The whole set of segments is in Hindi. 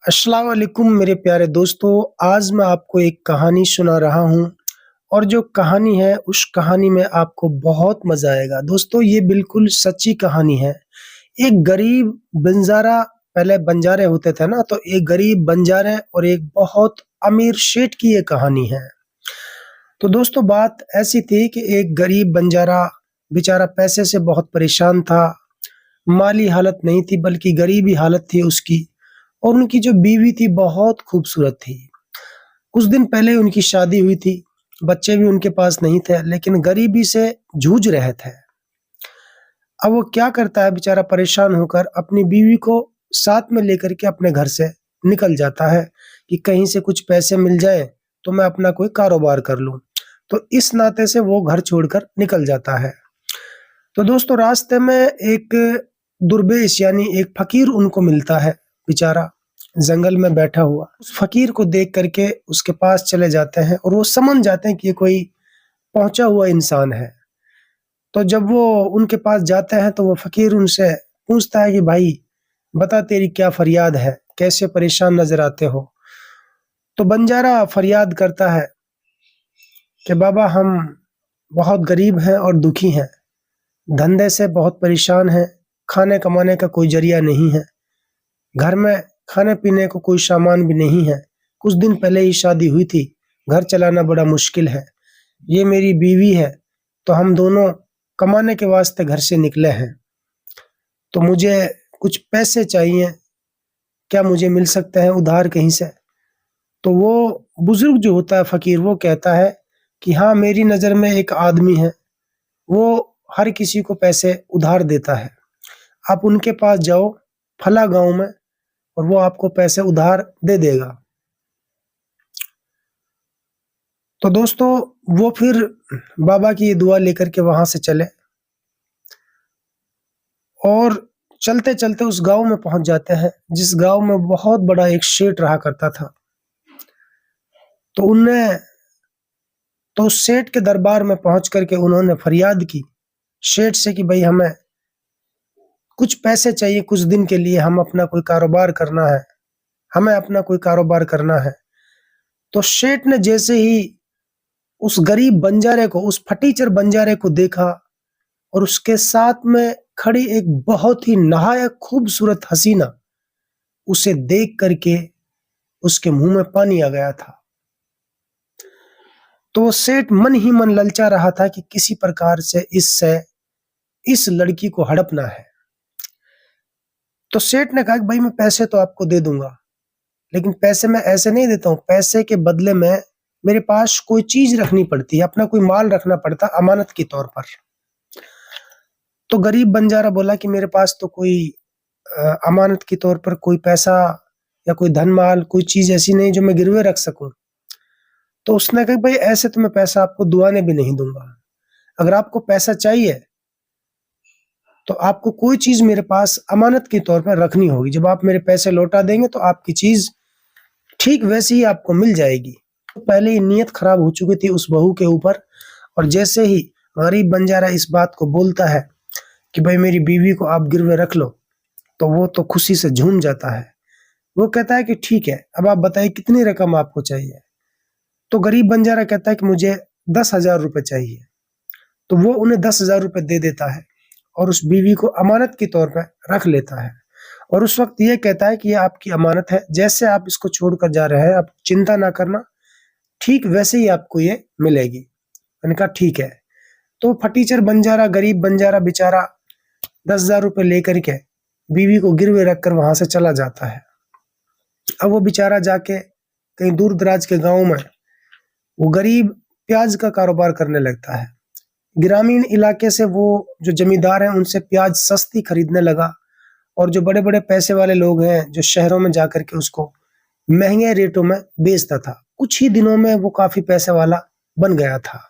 अस्सलाम वालेकुम मेरे प्यारे दोस्तों। आज मैं आपको एक कहानी सुना रहा हूँ और जो कहानी है उस कहानी में आपको बहुत मज़ा आएगा। दोस्तों ये बिल्कुल सच्ची कहानी है। एक गरीब बंजारा, पहले बंजारे होते थे ना, तो एक गरीब बंजारे और एक बहुत अमीर सेठ की ये कहानी है। तो दोस्तों बात ऐसी थी कि एक गरीब बंजारा बेचारा पैसे से बहुत परेशान था। माली हालत नहीं थी बल्कि गरीबी हालत थी उसकी। और उनकी जो बीवी थी बहुत खूबसूरत थी। कुछ दिन पहले उनकी शादी हुई थी, बच्चे भी उनके पास नहीं थे, लेकिन गरीबी से जूझ रहे थे। अब वो क्या करता है बेचारा, परेशान होकर अपनी बीवी को साथ में लेकर के अपने घर से निकल जाता है कि कहीं से कुछ पैसे मिल जाए तो मैं अपना कोई कारोबार कर लूं। तो इस नाते से वो घर छोड़कर निकल जाता है। तो दोस्तों रास्ते में एक दुर्बेश यानी एक फकीर उनको मिलता है, बेचारा जंगल में बैठा हुआ। उस फकीर को देख करके उसके पास चले जाते हैं और वो समझ जाते हैं कि ये कोई पहुंचा हुआ इंसान है। तो जब वो उनके पास जाते हैं तो वो फकीर उनसे पूछता है कि भाई बता तेरी क्या फरियाद है, कैसे परेशान नजर आते हो। तो बंजारा फरियाद करता है कि बाबा हम बहुत गरीब हैं और दुखी हैं, धंधे से बहुत परेशान हैं, खाने कमाने का कोई जरिया नहीं है, घर में खाने पीने को कोई सामान भी नहीं है, कुछ दिन पहले ही शादी हुई थी, घर चलाना बड़ा मुश्किल है, ये मेरी बीवी है, तो हम दोनों कमाने के वास्ते घर से निकले हैं, तो मुझे कुछ पैसे चाहिए, क्या मुझे मिल सकते हैं उधार कहीं से। तो वो बुजुर्ग जो होता है फकीर, वो कहता है कि हाँ मेरी नज़र में एक आदमी है, वो हर किसी को पैसे उधार देता है, आप उनके पास जाओ फला गांव में और वो आपको पैसे उधार दे देगा। तो दोस्तों वो फिर बाबा की ये दुआ लेकर के वहां से चले और चलते चलते उस गांव में पहुंच जाते हैं, जिस गांव में बहुत बड़ा एक सेठ रहा करता था। तो उनने तो उस सेठ के दरबार में पहुंच करके उन्होंने फरियाद की सेठ से कि भाई हमें कुछ पैसे चाहिए, कुछ दिन के लिए हम अपना कोई कारोबार करना है, हमें अपना कोई कारोबार करना है। तो सेठ ने जैसे ही उस गरीब बंजारे को, उस फटीचर बंजारे को देखा और उसके साथ में खड़ी एक बहुत ही नहायत खूबसूरत हसीना, उसे देख करके उसके मुंह में पानी आ गया था। तो सेठ मन ही मन ललचा रहा था कि किसी प्रकार से इससे इस लड़की को हड़पना है। तो सेठ ने कहा कि भाई मैं पैसे तो आपको दे दूंगा, लेकिन पैसे मैं ऐसे नहीं देता हूँ, पैसे के बदले में मेरे पास कोई चीज रखनी पड़ती है, अपना कोई माल रखना पड़ता अमानत के तौर पर। तो गरीब बंजारा बोला कि मेरे पास तो कोई अमानत के तौर पर कोई पैसा या कोई धन माल, कोई चीज ऐसी नहीं जो मैं गिरवे रख सकूं। तो उसने कहा भाई ऐसे तो मैं पैसा आपको दुआने भी नहीं दूंगा, अगर आपको पैसा चाहिए तो आपको कोई चीज मेरे पास अमानत के तौर पर रखनी होगी, जब आप मेरे पैसे लौटा देंगे तो आपकी चीज ठीक वैसी ही आपको मिल जाएगी। तो पहले ही नीयत खराब हो चुकी थी उस बहू के ऊपर, और जैसे ही गरीब बंजारा इस बात को बोलता है कि भाई मेरी बीवी को आप गिरवे रख लो, तो वो तो खुशी से झूम जाता है। वो कहता है कि ठीक है, अब आप बताइए कितनी रकम आपको चाहिए। तो गरीब बंजारा कहता है कि मुझे 10,000 रुपये चाहिए। तो वो उन्हें 10,000 रुपये दे देता है और उस बीवी को अमानत के तौर पर रख लेता है। और उस वक्त ये कहता है कि ये आपकी अमानत है, जैसे आप इसको छोड़कर जा रहे हैं आप चिंता ना करना, ठीक वैसे ही आपको ये मिलेगी। मैंने कहा ठीक है। तो फटीचर बंजारा, गरीब बंजारा बेचारा 10,000 रुपये लेकर के बीवी को गिरवे रखकर वहां से चला जाता है। अब वो बेचारा जाके कहीं दूर दराज के गांव में वो गरीब प्याज का कारोबार करने लगता है। ग्रामीण इलाके से वो जो जमींदार हैं उनसे प्याज सस्ती खरीदने लगा, और जो बड़े बड़े पैसे वाले लोग हैं जो शहरों में जाकर के उसको महंगे रेटों में बेचता था। कुछ ही दिनों में वो काफी पैसे वाला बन गया था।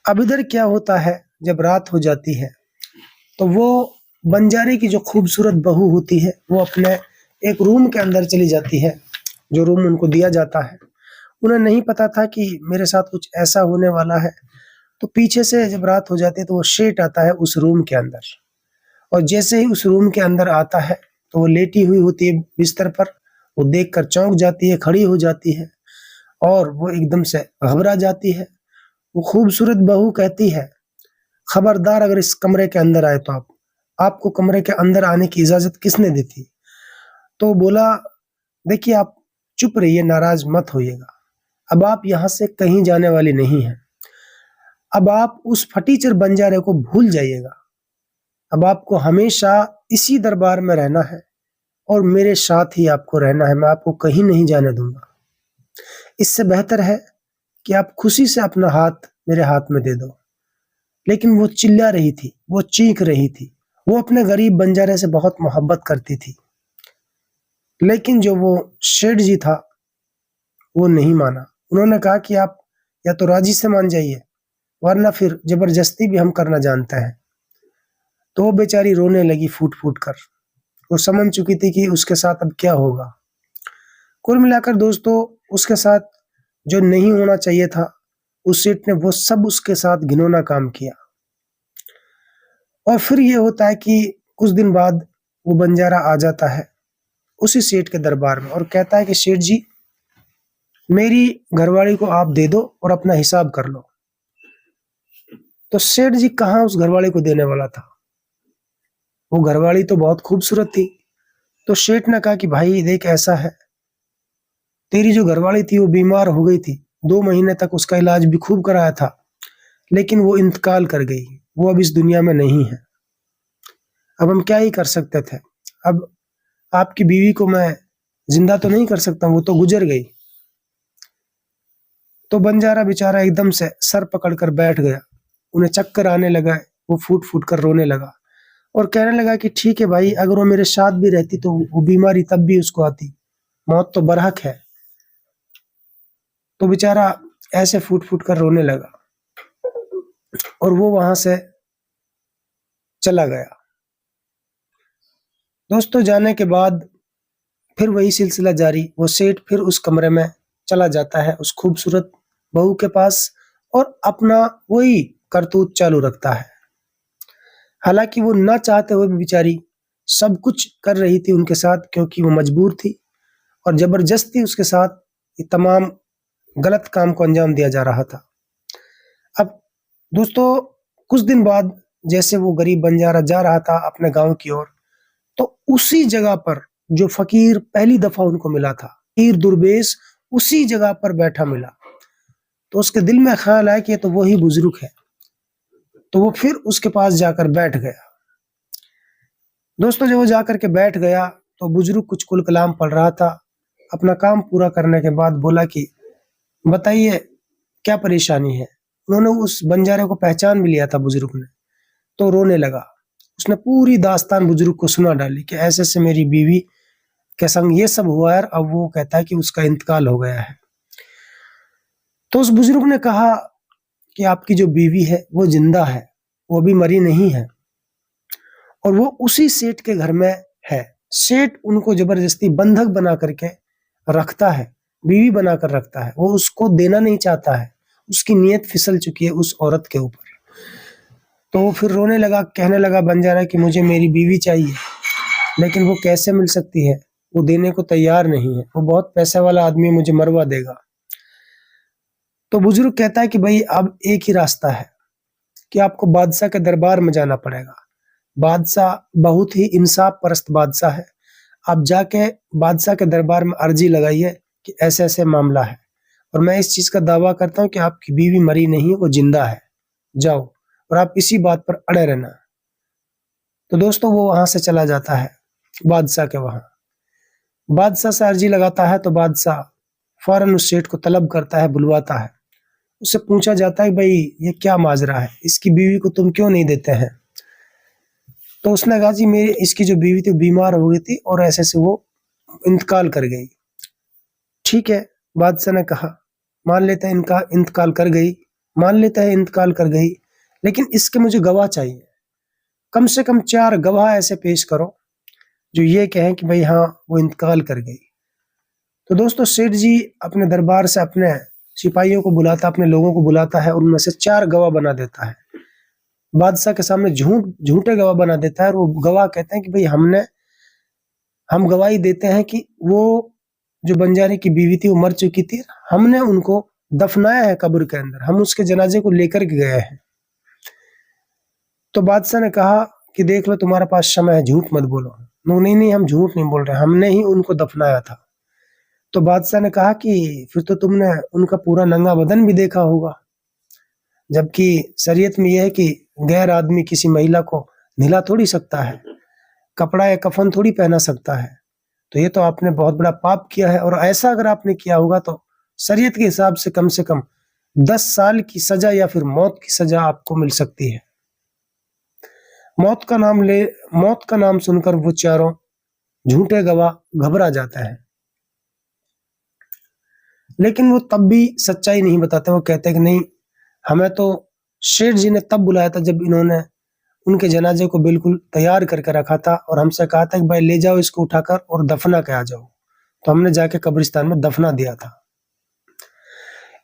अब इधर क्या होता है, जब रात हो जाती है तो वो बंजारे की जो खूबसूरत बहू होती है वो अपने एक रूम के अंदर चली जाती है, जो रूम उनको दिया जाता है। उन्हें नहीं पता था कि मेरे साथ कुछ ऐसा होने वाला है। तो पीछे से जब रात हो जाती है तो वो सेठ आता है उस रूम के अंदर, और जैसे ही उस रूम के अंदर आता है तो वो लेटी हुई होती है बिस्तर पर, वो देखकर चौंक जाती है, खड़ी हो जाती है और वो एकदम से घबरा जाती है। वो खूबसूरत बहू कहती है, खबरदार अगर इस कमरे के अंदर आए तो आपको कमरे के अंदर आने की इजाजत किसने दी थी? तो बोला, देखिए आप चुप रहिए, नाराज मत होइएगा। अब आप यहाँ से कहीं जाने वाली नहीं हैं। अब आप उस फटीचर बंजारे को भूल जाइएगा। अब आपको हमेशा इसी दरबार में रहना है और मेरे साथ ही आपको रहना है। मैं आपको कहीं नहीं जाने दूंगा। इससे बेहतर है कि आप खुशी से अपना हाथ मेरे हाथ में दे दो। लेकिन वो चिल्ला रही थी, वो चीख रही थी। वो अपने गरीब बंजारे से बहुत मोहब्बत करती थी। लेकिन जो वो शेठ जी था, वो नहीं माना। उन्होंने कहा कि आप या तो राजी से मान जाइए, वरना फिर जबरदस्ती भी हम करना जानते हैं। तो वो बेचारी रोने लगी फूट फूट कर। वो समझ चुकी थी कि उसके साथ अब क्या होगा। कुल मिलाकर दोस्तों, उसके साथ जो नहीं होना चाहिए था, उस सेठ ने वो सब उसके साथ घिनौना काम किया। और फिर ये होता है कि कुछ दिन बाद वो बंजारा आ जाता है उसी सेठ के दरबार में और कहता है कि सेठ जी, मेरी घरवाली को आप दे दो और अपना हिसाब कर लो। तो सेठ जी कहाँ उस घरवाली को देने वाला था। वो घरवाली तो बहुत खूबसूरत थी। तो सेठ ने कहा कि भाई देख, ऐसा है, तेरी जो घरवाली थी वो बीमार हो गई थी। 2 महीने तक उसका इलाज भी खूब कराया था, लेकिन वो इंतकाल कर गई। वो अब इस दुनिया में नहीं है। अब हम क्या ही कर सकते थे। अब आपकी बीवी को मैं जिंदा तो नहीं कर सकता, वो तो गुजर गई। तो बंजारा बेचारा एकदम से सर पकड़कर बैठ गया। उन्हें चक्कर आने लगा। वो फूट फूट कर रोने लगा और कहने लगा कि ठीक है भाई, अगर वो मेरे साथ भी रहती तो वो बीमारी तब भी उसको आती। मौत तो बरहक है। तो बेचारा ऐसे फूट फूट कर रोने लगा और वो वहां से चला गया। दोस्तों, जाने के बाद फिर वही सिलसिला जारी। वो सेठ फिर उस कमरे में चला जाता है उस खूबसूरत बहू के पास और अपना वही करतूत चालू रखता है। हालांकि वो ना चाहते हुए भी बेचारी सब कुछ कर रही थी उनके साथ, क्योंकि वो मजबूर थी और जबरदस्ती उसके साथ ये तमाम गलत काम को अंजाम दिया जा रहा था। अब दोस्तों, कुछ दिन बाद जैसे वो गरीब बंजारा जा रहा था अपने गांव की ओर, तो उसी जगह पर जो फकीर पहली दफा उनको मिला था, फकीर दुर्बेश, उसी जगह पर बैठा मिला। तो उसके दिल में ख्याल आया कि ये तो वही बुजुर्ग है। तो वो फिर उसके पास जाकर बैठ गया। दोस्तों, जब वो जाकर के बैठ गया तो बुजुर्ग कुछ कुल कलाम पढ़ रहा था। अपना काम पूरा करने के बाद बोला कि बताइए क्या परेशानी है। उन्होंने उस बंजारे को पहचान भी लिया था बुजुर्ग ने। तो रोने लगा। उसने पूरी दास्तान बुजुर्ग को सुना डाली कि ऐसे ऐसे मेरी बीवी के संग ये सब हुआ है। अब वो कहता है कि उसका इंतकाल हो गया है। तो उस बुजुर्ग ने कहा कि आपकी जो बीवी है वो जिंदा है, वो अभी मरी नहीं है और वो उसी सेठ के घर में है। सेठ उनको जबरदस्ती बंधक बना करके रखता है, बीवी बनाकर रखता है। वो उसको देना नहीं चाहता है। उसकी नीयत फिसल चुकी है उस औरत के ऊपर। तो वो फिर रोने लगा, कहने लगा बंजारा कि मुझे मेरी बीवी चाहिए, लेकिन वो कैसे मिल सकती है, वो देने को तैयार नहीं है। वो बहुत पैसे वाला आदमी है, मुझे मरवा देगा। तो बुजुर्ग कहता है कि भाई अब एक ही रास्ता है कि आपको बादशाह के दरबार में जाना पड़ेगा। बादशाह बहुत ही इंसाफ परस्त बादशाह है। आप जाके बादशाह के दरबार में अर्जी लगाइए कि ऐसे ऐसे मामला है और मैं इस चीज का दावा करता हूँ कि आपकी बीवी मरी नहीं, वो जिंदा है। जाओ और आप इसी बात पर अड़े रहना। तो दोस्तों, वो वहां से चला जाता है बादशाह के वहां। बादशाह से अर्जी लगाता है तो बादशाह फौरन उस सेठ को तलब करता है, बुलवाता है। उससे पूछा जाता है भाई ये क्या माजरा है, इसकी बीवी को तुम क्यों नहीं देते हैं। तो उसने कहा जी मेरी इसकी जो बीवी थी बीमार हो गई थी और ऐसे से वो इंतकाल कर गई। ठीक है, बादशाह ने कहा मान लेते हैं इनका इंतकाल कर गई, मान लेते हैं इंतकाल कर गई, लेकिन इसके मुझे गवाह चाहिए। कम से कम 4 गवाह ऐसे पेश करो जो ये कहें कि भाई हाँ वो इंतकाल कर गई। तो दोस्तों, सेठ जी अपने दरबार से अपने सिपाहियों को बुलाता, अपने लोगों को बुलाता है और उनमें से 4 गवाह बना देता है। बादशाह के सामने झूठे गवाह बना देता है और वो गवाह कहते हैं कि भाई हम गवाही देते हैं कि वो जो बंजारे की बीवी थी वो मर चुकी थी, हमने उनको दफनाया है कब्र के अंदर, हम उसके जनाजे को लेकर के गए हैं। तो बादशाह ने कहा कि देख लो तुम्हारे पास समय है, झूठ मत बोलो। नहीं नहीं, हम झूठ नहीं बोल रहे, हमने ही उनको दफनाया था। तो बादशाह ने कहा कि फिर तो तुमने उनका पूरा नंगा बदन भी देखा होगा, जबकि शरीयत में यह है कि गैर आदमी किसी महिला को नहला थोड़ी सकता है, कपड़ा या कफन थोड़ी पहना सकता है। तो ये तो आपने बहुत बड़ा पाप किया है, और ऐसा अगर आपने किया होगा तो शरीयत के हिसाब से कम 10 साल की सजा या फिर मौत की सजा आपको मिल सकती है। मौत का नाम सुनकर वो चारों झूठे गवाह घबरा जाते हैं, लेकिन वो तब भी सच्चाई नहीं बताते। वो कहते हैं कि नहीं, हमें तो शेठ जी ने तब बुलाया था जब इन्होंने उनके जनाजे को बिल्कुल तैयार करके रखा था और हमसे कहा था कि भाई ले जाओ इसको उठाकर और दफना के आ जाओ। तो हमने जाके कब्रिस्तान में दफना दिया था।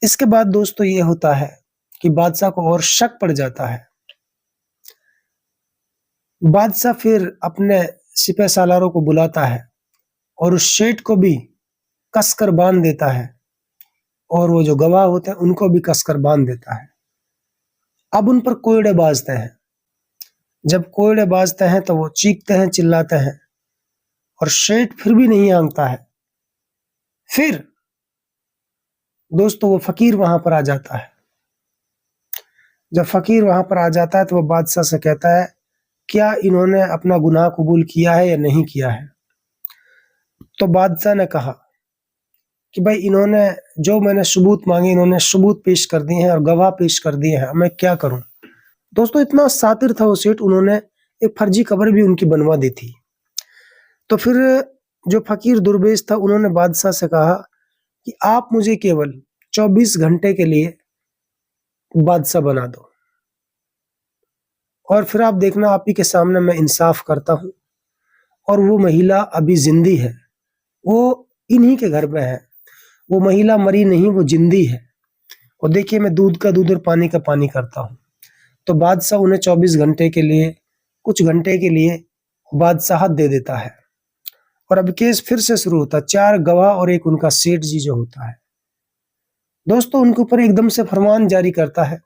इसके बाद दोस्तों ये होता है कि बादशाह को और शक पड़ जाता है। बादशाह फिर अपने सिपह सालारों को बुलाता है और उस शेठ को भी कसकर बांध देता है, और वो जो गवाह होते हैं उनको भी कसकर बांध देता है। अब उन पर कोयड़े बाजते हैं। जब कोयड़े बाजते हैं तो वो चीखते हैं, चिल्लाते हैं, और शेठ फिर भी नहीं आंकता है। फिर दोस्तों वो फकीर वहां पर आ जाता है। जब फकीर वहां पर आ जाता है तो वो बादशाह से कहता है क्या इन्होंने अपना गुनाह कबूल किया है या नहीं किया है। तो बादशाह ने कहा कि भाई इन्होंने जो मैंने सबूत मांगे इन्होंने सबूत पेश कर दिए हैं और गवाह पेश कर दिए हैं, मैं क्या करूं। दोस्तों इतना शातिर था वो सेठ, उन्होंने एक फर्जी खबर भी उनकी बनवा दी थी। तो फिर जो फकीर दुर्बेश था उन्होंने बादशाह से कहा कि आप मुझे केवल 24 घंटे के लिए बादशाह बना दो, और फिर आप देखना आप ही के सामने मैं इंसाफ करता हूं। और वो महिला अभी जिंदी है, वो इन्हीं के घर में है, वो महिला मरी नहीं, वो जिंदी है। और देखिए मैं दूध का दूध और पानी का पानी करता हूँ। तो बादशाह उन्हें 24 घंटे के लिए, कुछ घंटे के लिए बादशाहत दे देता है। और अब केस फिर से शुरू होता है। 4 गवाह और एक उनका सेठ जी जो होता है, दोस्तों उनके ऊपर एकदम से फरमान जारी करता है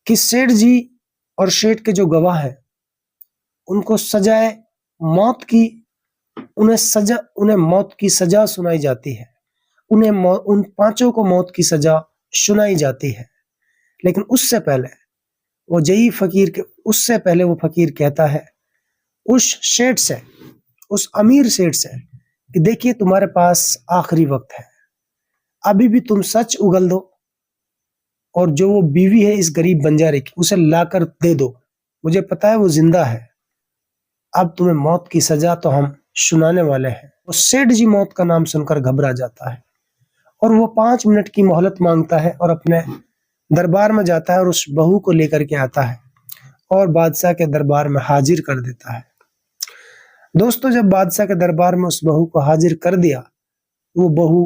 कि सेठ जी और सेठ के जो गवाह हैं उनको सजाए मौत की, उन्हें मौत की सजा सुनाई जाती है। उन पांचों को मौत की सजा सुनाई जाती है। लेकिन उससे पहले वो फकीर कहता है उस सेठ से, उस अमीर सेठ से कि देखिए तुम्हारे पास आखिरी वक्त है, अभी भी तुम सच उगल दो, और जो वो बीवी है इस गरीब बंजारे की उसे लाकर दे दो, मुझे पता है वो जिंदा है। अब तुम्हें मौत की सजा तो हम सुनाने वाले हैं। वो सेठ जी मौत का नाम सुनकर घबरा जाता है और वो 5 मिनट की मोहलत मांगता है और अपने दरबार में जाता है और उस बहू को लेकर के आता है और बादशाह के दरबार में हाजिर कर देता है। दोस्तों जब बादशाह के दरबार में उस बहू को हाजिर कर दिया, वो बहू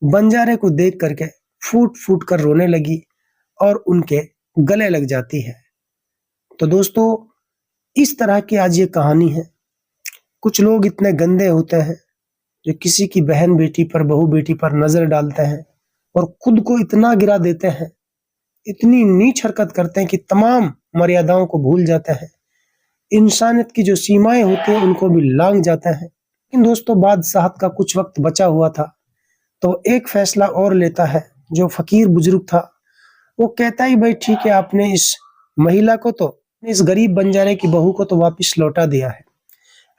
बंजारे को देख करके फूट फूट कर रोने लगी और उनके गले लग जाती है। तो दोस्तों इस तरह की आज ये कहानी है। कुछ लोग इतने गंदे होते हैं जो किसी की बहन बेटी पर, बहू बेटी पर नजर डालते हैं और खुद को इतना गिरा देते हैं, इतनी नीच हरकत करते हैं कि तमाम मर्यादाओं को भूल जाते हैं, इंसानियत की जो सीमाएं होती हैं उनको भी लांघ जाते हैं। लेकिन दोस्तों बादशाह का कुछ वक्त बचा हुआ था, तो एक फैसला और लेता है। जो फकीर बुजुर्ग था वो कहता ही भाई ठीक है, आपने इस महिला को तो, इस गरीब बंजारे की बहू को तो वापस लौटा दिया है,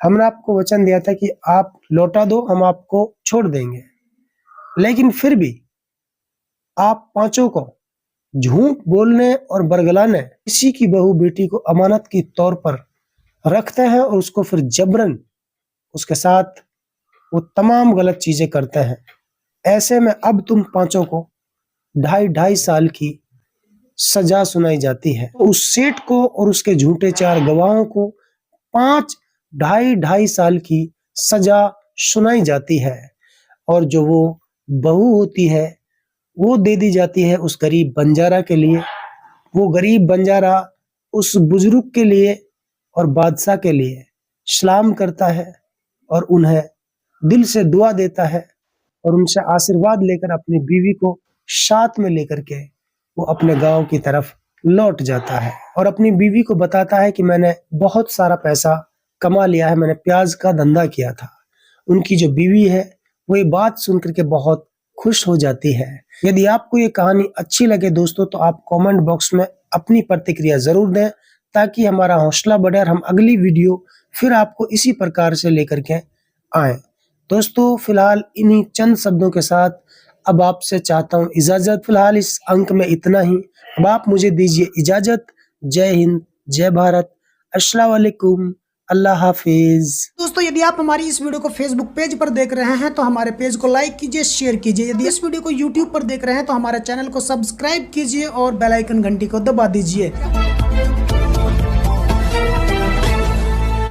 हमने आपको वचन दिया था कि आप लौटा दो, हम आपको छोड़ देंगे, लेकिन फिर भी आप पांचों को झूठ बोलने और बरगलाने किसी की बहू बेटी को अमानत की तौर पर रखते हैं और उसको फिर जबरन उसके साथ वो तमाम गलत चीजें करते हैं। ऐसे में अब तुम पांचों को 2.5 साल की सजा सुनाई जाती है। उस सेठ को और उसके झूठे 4 गवाहों को 5 2.5 साल की सजा सुनाई जाती है, और जो वो बहू होती है वो दे दी जाती है उस गरीब बंजारा के लिए। वो गरीब बंजारा उस बुजुर्ग के लिए और बादशाह के लिए सलाम करता है और उन्हें दिल से दुआ देता है और उनसे आशीर्वाद लेकर अपनी बीवी को साथ में लेकर के वो अपने गांव की तरफ लौट जाता है और अपनी बीवी को बताता है कि मैंने बहुत सारा पैसा कमा लिया है, मैंने प्याज का धंधा किया था। उनकी जो बीवी है वो ये बात सुन करके बहुत खुश हो जाती है। यदि आपको ये कहानी अच्छी लगे दोस्तों तो आप कमेंट बॉक्स में अपनी प्रतिक्रिया जरूर दें, ताकि हमारा हौसला बढ़े और हम अगली वीडियो फिर आपको इसी प्रकार से लेकर के आए। दोस्तों फिलहाल इन्हीं चंद शब्दों के साथ अब आपसे चाहता हूँ इजाजत। फिलहाल इस अंक में इतना ही। अब आप मुझे दीजिए इजाजत। जय हिंद, जय भारत, अस्सलाम वालेकुम, अल्लाह हाफिज। दोस्तों यदि आप हमारी इस वीडियो को फेसबुक पेज पर देख रहे हैं तो हमारे पेज को लाइक कीजिए, शेयर कीजिए। यदि इस वीडियो को यूट्यूब पर देख रहे हैं तो हमारे चैनल को सब्सक्राइब कीजिए और बेल आइकन घंटी को दबा दीजिए।